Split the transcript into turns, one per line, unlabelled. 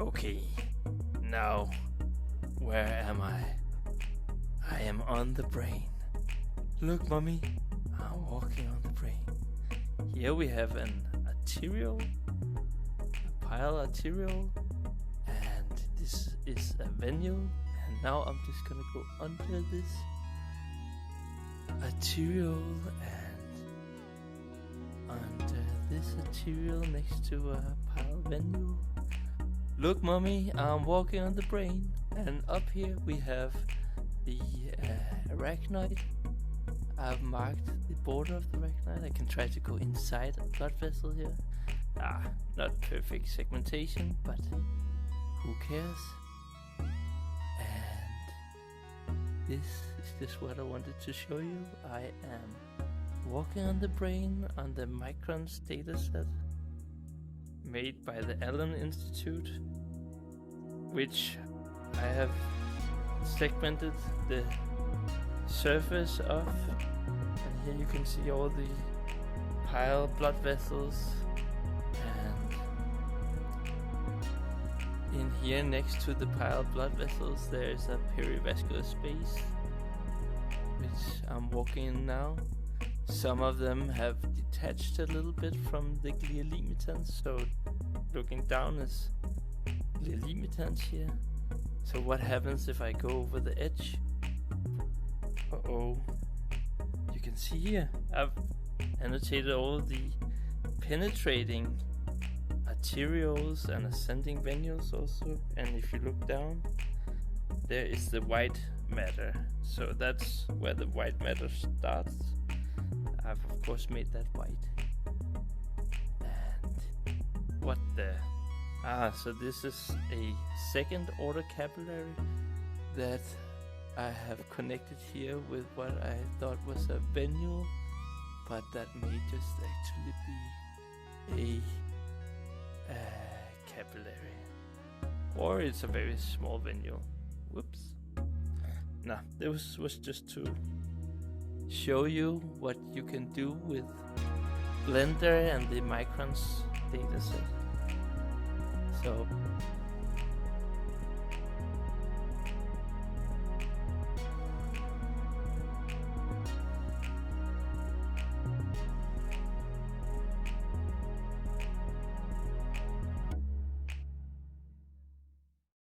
Okay, now where am I? I am on the brain. Look, mommy, I'm walking on the brain. Here we have an arterial, a pile arterial, and this is a venule. And now I'm just gonna go under this arterial and under this arterial next to a pile venule. Look, mommy, I'm walking on the brain. And up here we have the arachnoid. I've marked the border of the arachnoid. I can try to go inside a blood vessel here. Not perfect segmentation, but who cares? And this is just what I wanted to show you. I am walking on the brain on the MICrONS dataset made by the Allen Institute, which I have segmented the surface of, and here you can see all the pile blood vessels, and in here next to the pile blood vessels there is a perivascular space which I'm walking in now. Some of them have detached a little bit from the glia limitans, so looking down is glia limitans here. So what happens if I go over the edge? You can see here I've annotated all the penetrating arterioles and ascending venules also, and if you look down, there is the white matter. So that's where the white matter starts. I've of course made that white. And what the... so this is a second order capillary that I have connected here with what I thought was a venule, but that may just actually be a capillary, or it's a very small venule. Whoops. Nah, this was just to show you what you can do with Blender and the MICrONS dataset. So